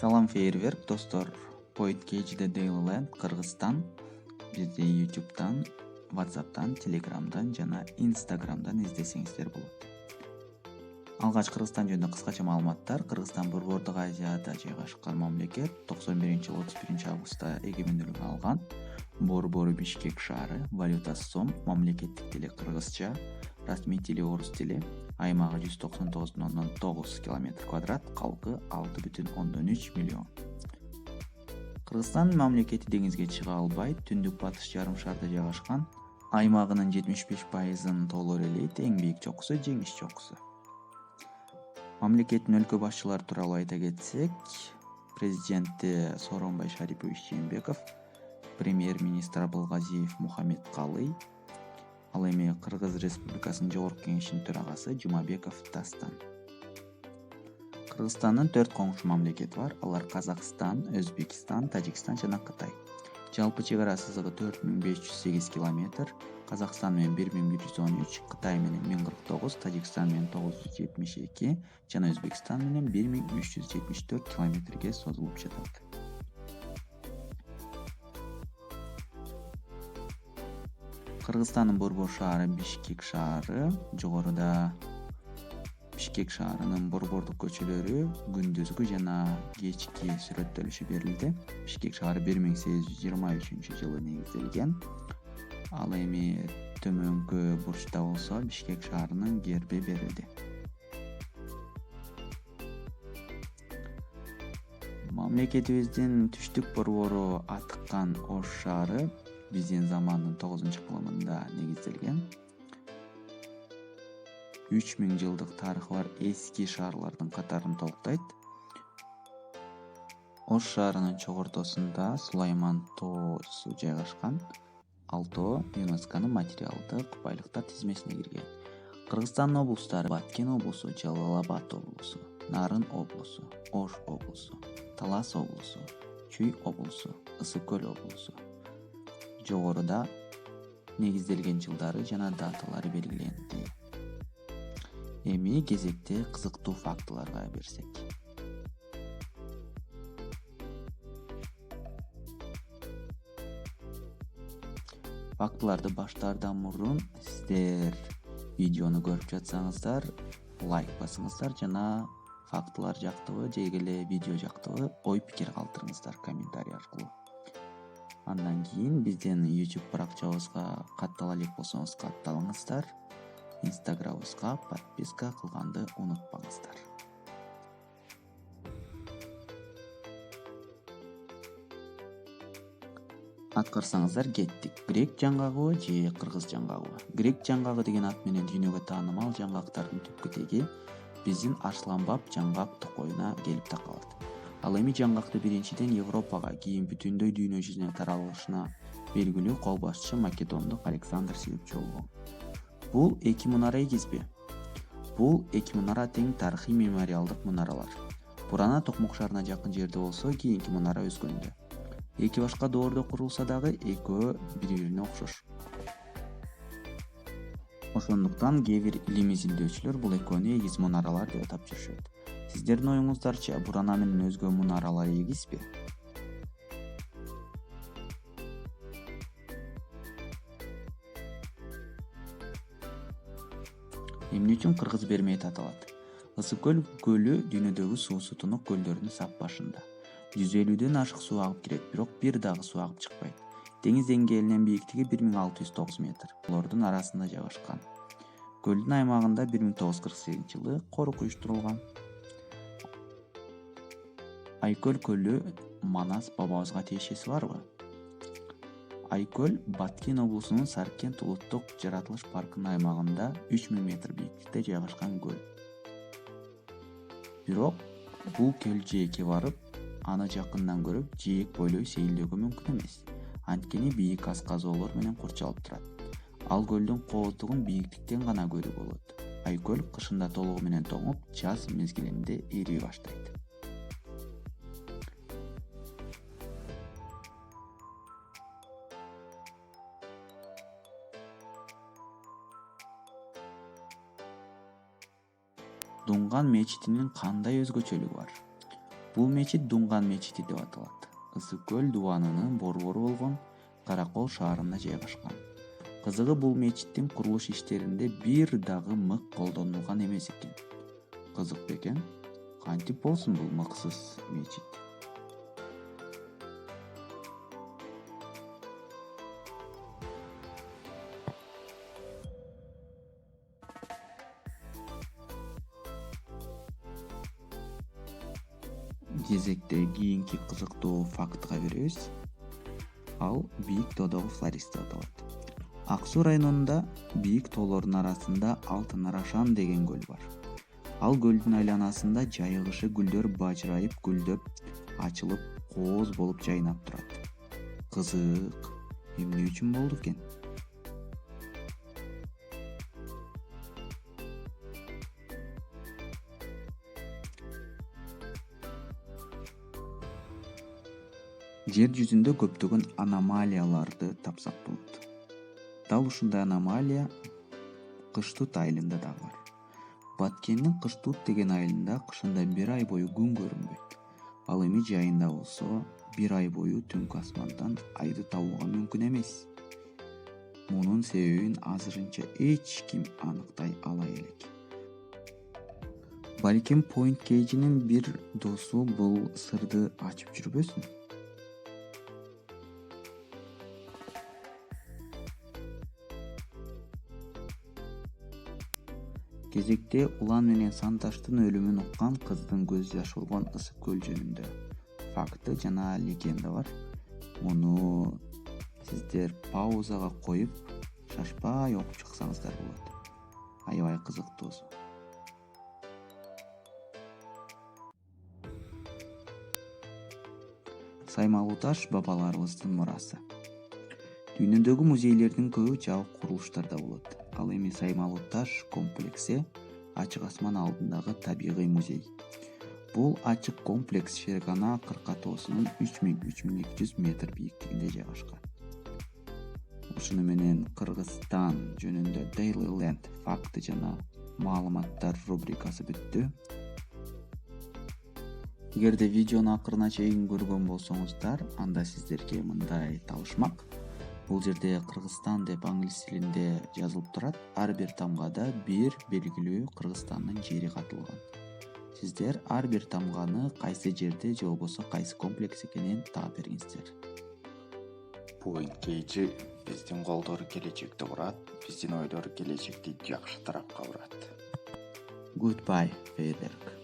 Салам фейерверк достор. Poetcage'de Dailyland Кыргызстан. Бизди YouTube'дан, WhatsApp'tan, Telegram'dan жана Instagram'dan издесеңиздер болот. Алгач Кыргызстан жөнүндө кыскача маалыматтар. Кыргызстан Борбордук Азияда жайгашкан мамлекет. 91-жыл 31-августта эгемендүүлүгүн алган. Борбору Бишкек шаары, валютасы сом, мамлекеттик тили кыргызча, расмий тили орус тили. Аймагы 199,9 км квадрат, калкы 6,3 миллион. Кыргызстан мамлекети деңизге чыга албайт, түндүк батыш жарым шарда жайгашкан. Аймагынын 75%-ын толур элейт, эң бийик чокусу Жеңиш чокусу. Мамлекеттин өлкө башчылары тууралуу айта кетсек, президенти Сооронбай Шарипович Жээнбеков, премьер-министр Абылгазиев Мухаммедкалый, ал эми Кыргыз Республикасынын жогорку кеңешинин төрагасы Жумабеков Дастан. Кыргызстандын 4 коңшу мамлекети бар. Алар Казакстан, Өзбекстан, Тажикстан жана Кытай. Жалпы чек ара сызыгы 4508 км, Казакстан менен 1113, Кытай менен 1049, Тажикстан менен 972 жана Өзбекстан менен 1374 километрге созулуп жатат. Кыргызстандын борбор шаары Бишкек шаары. Жогоруда Бишкек шаарынын борбордук көчөлөрү күндүзгү жана кечки сүрөттөлүшү берилди. Бишкек шаары 1823-жылы негизделген. Ал эми төмөнкү бурчта болсо Бишкек шаарынын герби берилди. Мамлекетибиздин түштүк борбору Атыккан Ош шаары биздин замандын 9-кылымында негизделген. 3000 жылдык тарыхы бар эски шаарлардын катарын толуктайт. Ош шаарынын чогортосунда Сулайман тоосу жайгашкан. Ал тоо ЮНЕСКОнун материалдык байлыктар тизмесине кирген. Кыргызстандын облустары: Баткен облусу, Жалал Абад облусу, Нарын облусу, Ош облусу, Талас облусу, Чүй облусу, Ысык көл облусу. Жогоруда негизделген жылдары жана даталары белгиленди. Эми кезекте кызыктуу фактыларга берсек. Фактыларды баштаардан мурун сиздер видеону көрүп жатсаңыздар, лайк басыңыздар жана фактылар жактыбы же эле видео жактыбы ой пикир калтырыңыздар комментарий аркылуу. Андан кийин биздин YouTube баракчабызга каттала элек болсоңуз катталыңыздар. Instagram'ыбызга подписка кылганды унутпаңыздар. Аткарсаңыздар кеттик. Грек жаңгагыбы же кыргыз жаңгагыбы? Грек жаңгагы деген ат менен дүйнөгө таанымал жаңгактардын түпкү теги биздин Арсланбап жаңгак токойуна келип такалат. Ал эми жаңгакты биринчиден Европага, кийин бүтүндөй дүйнө жүзүнө таралышына белгилүү кол башчы македондук Александр себепчи болгон. Бул эки мунара эгизби? Бул эки мунара тең тарыхый мемориалдык мунаралар. Бурана Токмок шаарына жакын жерде болсо, кийинки мунара өзгөндө. Эки башка доордо курулса дагы экөө бири-бирине окшош. Ошондуктан кээ бир илимий изилдөөчүлөр бул экөөнү эгиз мунаралар деп атап жүрүшөт. Сиздердин оюңуздарча, Бурана менен өзгө мунаралар эгизби? Эмне үчүн Кыргыз Бермейт аталат? Ысык көл көлү дүйнөдөгү суусу тунук көлдөрдүн сап башында. 150ден ашык суу агып кирет, бирок бир дагы суу агып чыкпайт. Деңиз деңгээлинин бийиктиги 1609 метр. Булардын арасында жайгашкан. Көлдүн аймагында 1948-жылы корук уюштурулган. Айкөл көлү Манас бабабызга тиешеси барбы? Айкөл Баткен облусунун Саркент улуттук жаратылыш паркынын аймагында 3000 метр бийиктикте жайгашкан көл. Бирок бул көл жээкке барып, аны жакындан көрүп, жээк бойлой сейилдөөгө мүмкүн эмес. Анткени бийик ас казоолор менен курчалып турат. Ал көлдүн кооздугун бийиктиктен гана көрүүгө болот. Айкөл кышында толугу менен тоңуп, жаз мезгилинде эрий баштайт. Дунган мечитинин кандай өзгөчөлүгү бар? Бул мечит Дунган мечити деп аталат. Ысык көл дубанынын борбору болгон Каракол шаарында жайгашкан. Кызыгы бул мечиттин курулуш иштеринде бир дагы мык колдонулган эмес экен. Кызык бекен? Кантип болсун бул мыксыз мечит? Кезекте кийинки кызыктуу фактыга беребиз. Ал Бийик Тоодогу флорист деп аталат. Ак Суу районунда бийик тоолордун арасында Алтын Арашан деген көл бар. Ал көлдүн айланасында жайылышы гүлдөр бажырайып, гүлдөп, ачылып, кооз болуп жайнап турат. Кызык, эмне үчүн болду экен? Жер жүзүндө көптөгөн аномалияларды тапсак болот. Дал ушундай аномалия Кыштут айылында да бар. Баткендин Кыштут деген айылында кышында бир ай бою күн көрүнбөйт. Ал эми жайында болсо бир ай бою түнкү асмандан айды табууга мүмкүн эмес. Мунун себебин азырынча эч ким аныктай ала элек. Балким Point Кейжинин бир досу бул сырды ачып жүрбөсүн. Кезекте Улан менен Санташтын өлүмүн уккан кыздын көз жашы болгон Ысык көл жөнүндө факты жана легенда бар. Муну сиздер паузага коюп, шашпай окуп чыксаңыздар болот. Аябай кызыктуусу. Саймалуу таш бабаларыбыздын мурасы. Дүйнөдөгү музейлердин көбү жабык курулуштарда болот. Ал эми Саймалуу таш комплекси ачык асман алдындагы табигый музей. Бул ачык комплекс Фергана кыркатоосунун 3300 метр бийиктигинде жайгашкан. Ушуну менен Кыргызстан жөнүндө Daily Land факты жана маалыматтар рубрикасы бүттү. Эгерде видеону акырына чейин көргөн болсоңуздар, анда сиздерге мындай табышмак. Бул жерде Кыргызстан деп англис тилинде жазылып турат. Ар бир тамгада бир белгилүү Кыргызстандын жери катылган. Сиздер ар бир тамганы кайсы жерде же болбосо кайсы комплекс экенин таап бергиңиздер. Point Кейжи биздин колдор келечекте курат, биздин ойлор келечекти жакшы тарапка бурат. Goodbye, Фейерверк.